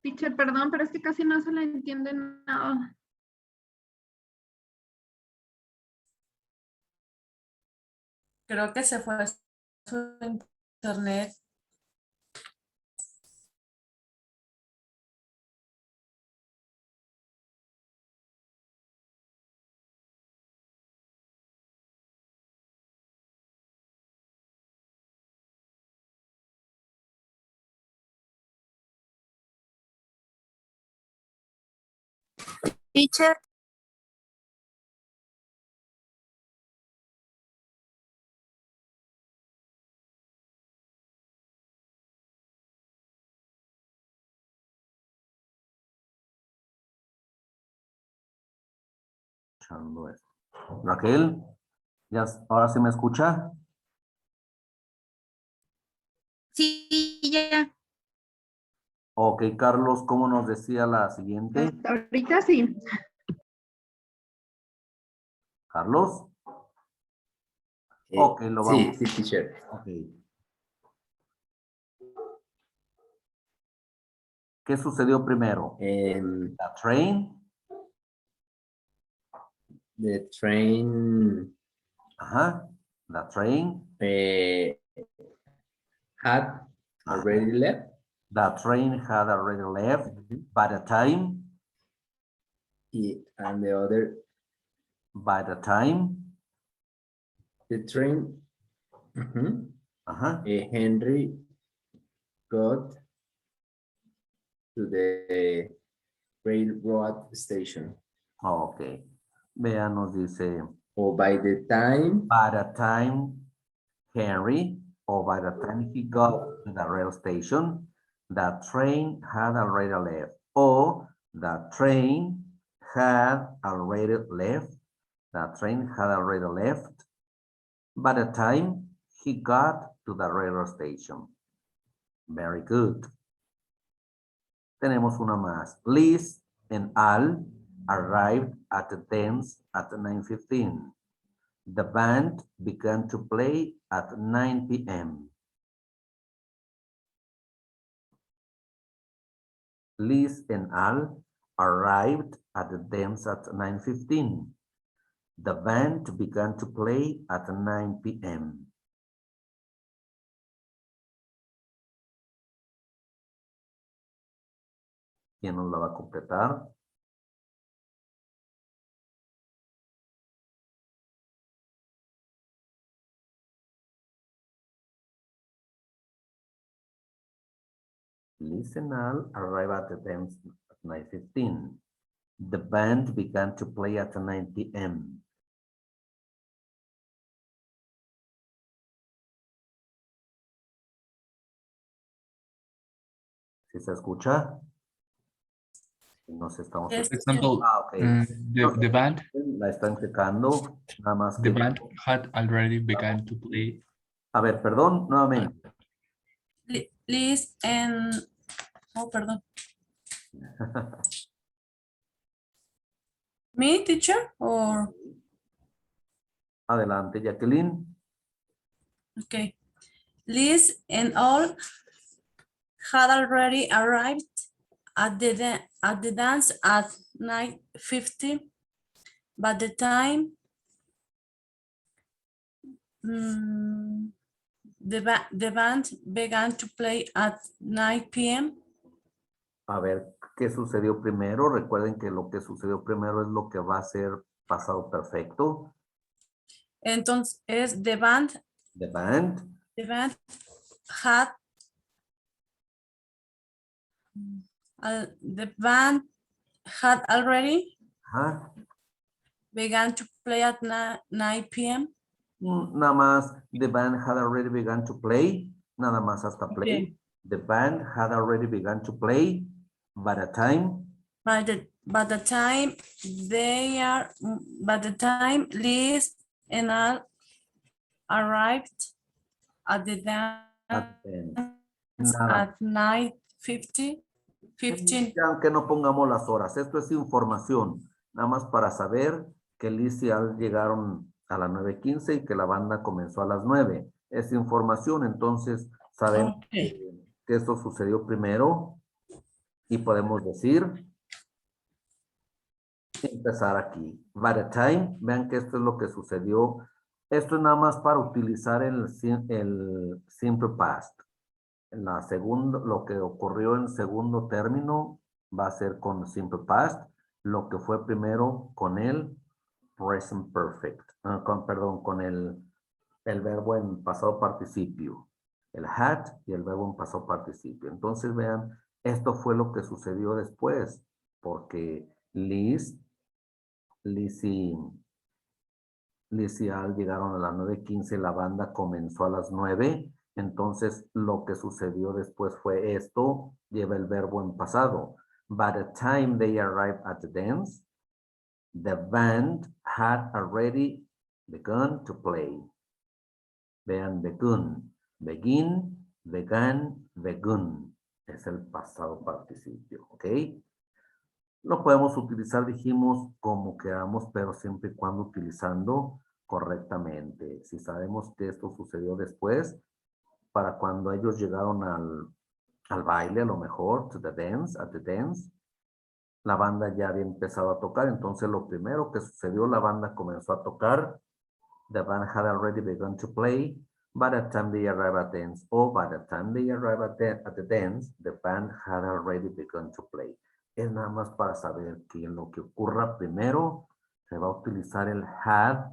S13: Teacher, perdón, pero es que casi no se le entiende nada.
S3: Creo que se fue su internet.
S10: Teacher,
S1: Escuchando esto. Raquel, ya, ahora sí me escucha.
S13: Sí, ya.
S1: Ok, Carlos, ¿cómo nos decía la siguiente?
S13: Hasta ahorita sí.
S1: Carlos. Ok, lo
S15: Sí,
S1: vamos.
S15: sí, teacher.
S1: Ok. ¿Qué sucedió primero? La train.
S15: The train
S1: Ajá. The train
S15: had already left.
S1: The train had already left by the time.
S15: And the other,
S1: By the time.
S15: the train,
S1: Ajá.
S15: Henry got to the railroad station.
S1: Ok. Vean, nos dice.
S15: Or by the time.
S1: By the time Henry, or by the time he got to the rail station, the train had already left. Or the train had already left. The train had already left by the time he got to the railroad station. Very good. Tenemos una más. Liz and Al arrived at the dance at 9:15. The band began to play at 9 p.m. Liz and Al arrived at the dance at 9:15. The band began to play at 9 p.m. ¿Quién nos la va a completar? Liz and Al arrived at the dance at 9:15. The band began to play at 9 p.m. ¿Sí se escucha? Nos estamos
S3: Yes.
S5: For example,
S1: ok.
S5: the band,
S1: La están checando, nada más
S5: the
S1: que...
S5: band had already begun to play.
S1: A ver, perdón, nuevamente.
S3: Liz and... Oh, perdón. Me, teacher, or...
S1: Adelante, Jacqueline.
S3: Okay. Liz and all had already arrived at the dance at 9:50. By the time the band began to play at 9 p.m.
S1: A ver, ¿qué sucedió primero? Recuerden que lo que sucedió primero es lo que va a ser pasado perfecto.
S3: Entonces, the band had already
S1: Ajá.
S3: began to play at 9 p.m.
S1: Nada más, the band had already begun to play. Nada más hasta play.
S3: Okay.
S1: The band had already begun to play by the time.
S3: By the time Liz and all arrived at the dance at 9:50. 15.
S1: Aunque no pongamos las horas, esto es información, nada más para saber que Liz y Al llegaron a las 9:15 y que la banda comenzó a las 9. Es información, entonces sabemos que esto sucedió primero y podemos decir, empezar aquí. By the time, vean que esto es lo que sucedió. Esto es nada más para utilizar el simple past. En la segunda, lo que ocurrió en segundo término va a ser con simple past, lo que fue primero con el present perfect, con el verbo en pasado participio, el had y el verbo en pasado participio. Entonces vean, esto fue lo que sucedió después, porque Liz y Al llegaron a las 9:15, la banda comenzó a las 9. Entonces, lo que sucedió después fue esto, lleva el verbo en pasado. By the time they arrived at the dance, the band had already begun to play. Vean, begun. Begin, began, begun. Es el pasado participio, ¿ok? Lo podemos utilizar, dijimos, como queramos, pero siempre y cuando utilizando correctamente. Si sabemos que esto sucedió después, para cuando ellos llegaron al baile, a lo mejor, at the dance, la banda ya había empezado a tocar. Entonces, lo primero que sucedió, la banda comenzó a tocar. The band had already begun to play. By the time they arrived at dance, or by the time they arrived at the dance, the band had already begun to play. Es nada más para saber que en lo que ocurra primero se va a utilizar el had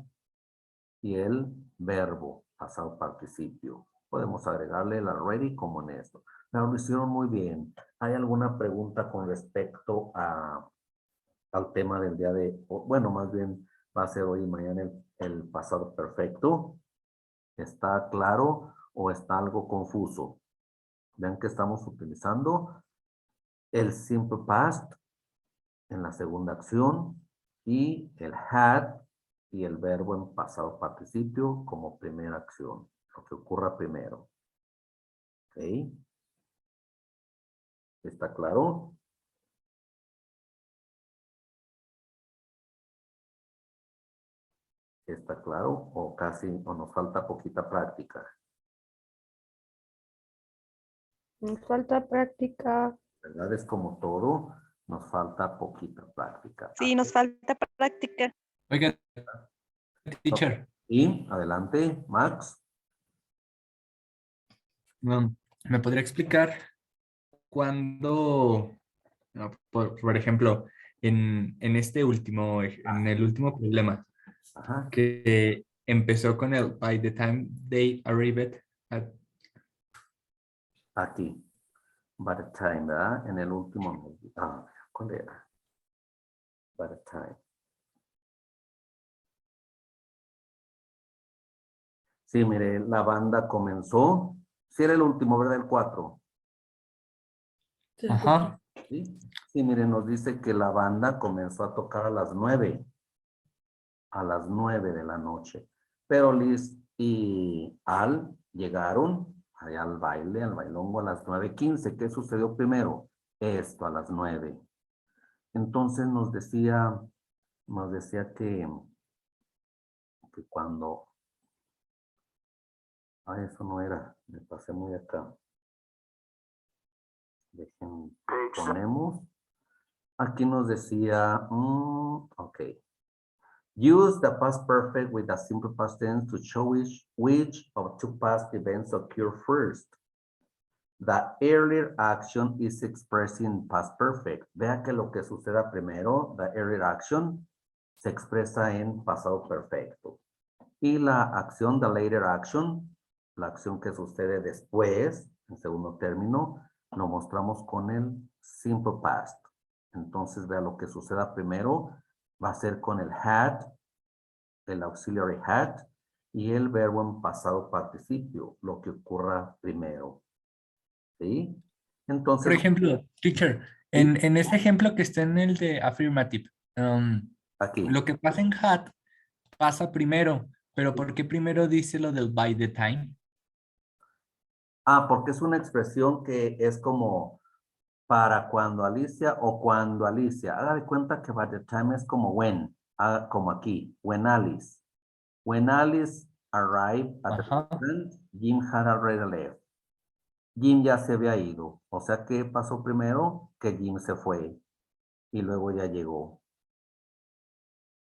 S1: y el verbo pasado participio. Podemos agregarle el already como en esto. Pero lo hicieron muy bien. ¿Hay alguna pregunta con respecto al tema del día de, bueno, más bien va a ser hoy y mañana el pasado perfecto? ¿Está claro o está algo confuso? Vean que estamos utilizando el simple past en la segunda acción y el had y el verbo en pasado participio como primera acción, lo que ocurra primero. ¿Ok? ¿Está claro? ¿Está claro? O casi, o nos falta poquita práctica.
S6: Nos falta práctica.
S1: ¿Verdad? Es como todo, nos falta poquita práctica.
S14: Sí, nos falta práctica.
S5: Oiga, teacher.
S1: Y adelante, Max.
S5: ¿Me podría explicar cuándo, por ejemplo, en este último, en el último problema,
S1: Ajá.
S5: que empezó con el by the time they arrived at...
S1: Aquí. By the time, ¿verdad? En el último. ¿Cuál era? By the time. Sí, mire, la banda comenzó. Sí, era el último, ¿verdad? El 4.
S5: Ajá.
S1: ¿Sí? Sí, miren, nos dice que la banda comenzó a tocar a las 9. A las 9 de la noche. Pero Liz y Al llegaron allá al baile, al bailongo a las 9:15. ¿Qué sucedió primero? Esto, a las 9. Entonces nos decía que cuando... Ah, eso no era, me pasé muy acá. Dejen, ponemos. Aquí nos decía, ok. Use the past perfect with a simple past tense to show which of two past events occur first. The earlier action is expressed in past perfect. Vea que lo que suceda primero, the earlier action, se expresa en pasado perfecto. Y la acción, the later action, la acción que sucede después, en segundo término, lo mostramos con el simple past. Entonces, vea lo que suceda primero, va a ser con el had, el auxiliary had, y el verbo en pasado participio, lo que ocurra primero. ¿Sí? Entonces...
S5: Por ejemplo, teacher, en ese ejemplo que está en el de affirmative,
S1: aquí.
S5: lo que pasa en had pasa primero, pero ¿por qué primero dice lo del by the time?
S1: Ah, porque es una expresión que es como para cuando Alicia o cuando Alicia. Haga de cuenta que by the time es como when, como aquí, when Alice. When Alice arrived at the restaurant, Jim had already left. Jim ya se había ido. O sea, ¿qué pasó primero? Que Jim se fue y luego ya llegó.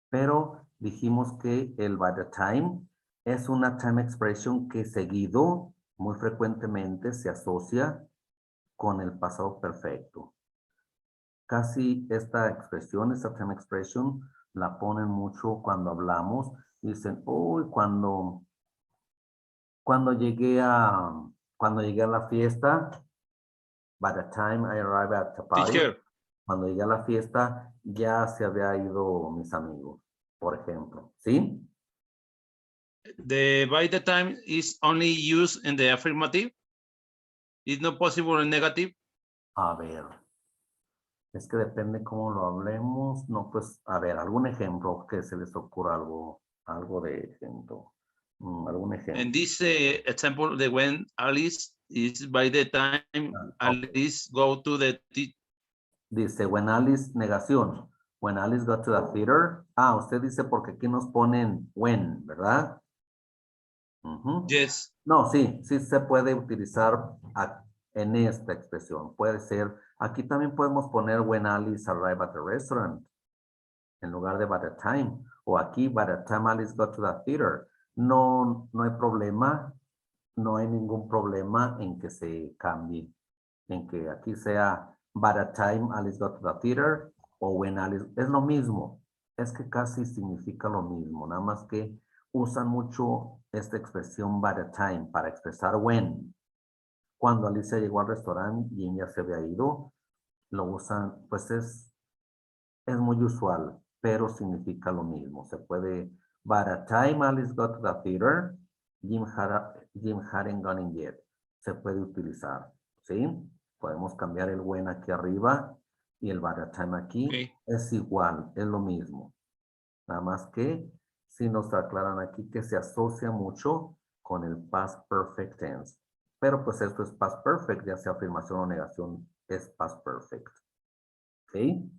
S1: Pero dijimos que el by the time es una time expression que seguido, muy frecuentemente, se asocia con el pasado perfecto. Casi esta expresión, esta time expression, la ponen mucho cuando hablamos. Dicen, uy, cuando llegué a la fiesta, by the time I arrived at the party,
S2: Teacher.
S1: Cuando llegué a la fiesta, ya se había ido mis amigos, por ejemplo. ¿Sí?
S2: The by the time is only used in the affirmative. It's not possible in negative.
S1: A ver. Es que depende cómo lo hablemos. No, pues, a ver, algún ejemplo que se les ocurra algo de ejemplo. Algún ejemplo.
S2: And this example, the when Alice is by the time Alice go to the
S1: Dice, when Alice, negación. When Alice got to the theater. Ah, usted dice porque aquí nos ponen when, ¿verdad?
S2: Yes.
S1: No, sí se puede utilizar en esta expresión. Puede ser, aquí también podemos poner when Alice arrived at the restaurant, en lugar de by the time. O aquí, by the time Alice got to the theater. No hay problema, no hay ningún problema en que se cambie. En que aquí sea by the time Alice got to the theater o when Alice, es lo mismo. Es que casi significa lo mismo, nada más que usan mucho esta expresión by the time para expresar when. Cuando Alicia llegó al restaurante y ella se había ido, lo usan, pues es muy usual, pero significa lo mismo. Se puede, by the time Alice got to the theater, Jim hadn't gone in yet. Se puede utilizar, ¿sí? Podemos cambiar el when aquí arriba y el by the time aquí.
S2: Okay.
S1: Es igual, es lo mismo. Nada más que si nos aclaran aquí que se asocia mucho con el past perfect tense. Pero pues esto es past perfect, ya sea afirmación o negación, es past perfect. ¿Ok?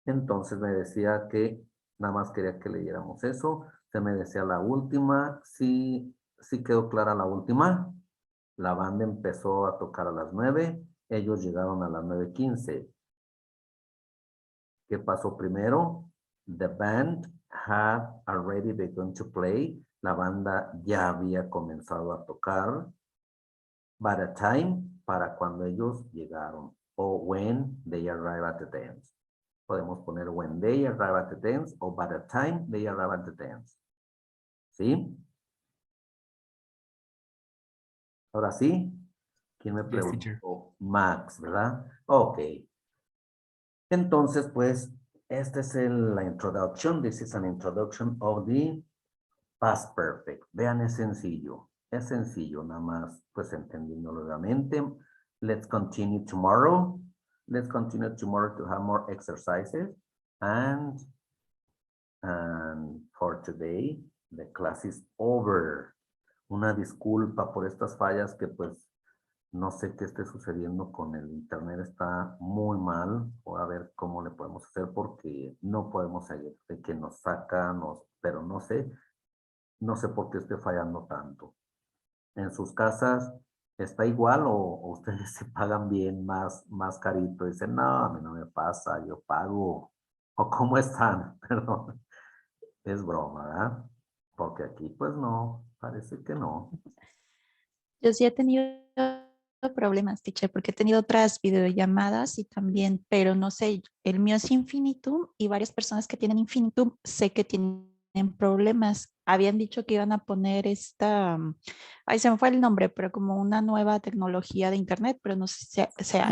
S1: Entonces me decía que nada más quería que leyéramos eso. Se me decía la última. Sí quedó clara la última. La banda empezó a tocar a las 9. Ellos llegaron a las 9:15. ¿Qué pasó primero? The band had already begun to play. La banda ya había comenzado a tocar. By the time, para cuando ellos llegaron. O when they arrive at the dance. Podemos poner when they arrive at the dance o by the time they arrive at the dance. ¿Sí? Ahora sí. ¿Quién me preguntó? Max, ¿verdad? Ok. Entonces, pues, esta es la introduction. This is an introduction of the past perfect. Vean, es sencillo. Es sencillo, nada más, pues, entendiéndolo nuevamente. Let's continue tomorrow. Let's continue tomorrow to have more exercises. And for today, the class is over. Una disculpa por estas fallas que pues no sé qué esté sucediendo con el internet, está muy mal. Voy a ver cómo le podemos hacer porque no podemos seguir. De que nos saca, pero no sé por qué esté fallando tanto. En sus casas está igual o ustedes se pagan bien más carito. Dicen, no, a mí no me pasa, yo pago. ¿O cómo están? Perdón. Es broma, ¿verdad? Porque aquí pues no, parece que no.
S4: Yo sí he tenido problemas, teacher, porque he tenido otras videollamadas y también, pero no sé, el mío es infinitum y varias personas que tienen infinitum sé que tienen problemas. Habían dicho que iban a poner esta, ay, se me fue el nombre, pero como una nueva tecnología de internet, pero no sé si sea.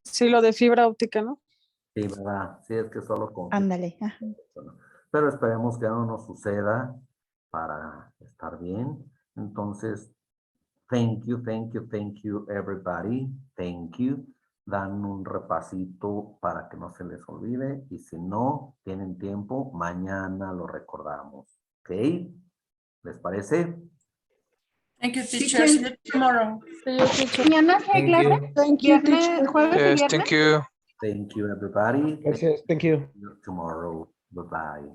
S6: Sí, lo de fibra óptica, ¿no?
S1: Sí, ¿verdad? Sí, es que solo con...
S4: Ándale.
S1: Pero esperemos que no nos suceda para estar bien. Entonces, thank you, everybody. Thank you. Dan un repasito para que no se les olvide. Y si no tienen tiempo, mañana lo recordamos. ¿Ok? ¿Les parece?
S3: Thank you, teacher. See you tomorrow.
S13: Mañana se
S15: Thank
S13: clase.
S15: you.
S6: Thank you,
S13: Viernes,
S6: teacher.
S13: jueves y
S16: Yes,
S13: viernes.
S16: thank you.
S1: Thank you, everybody.
S11: Gracias. Thank you.
S1: See you tomorrow. Bye-bye.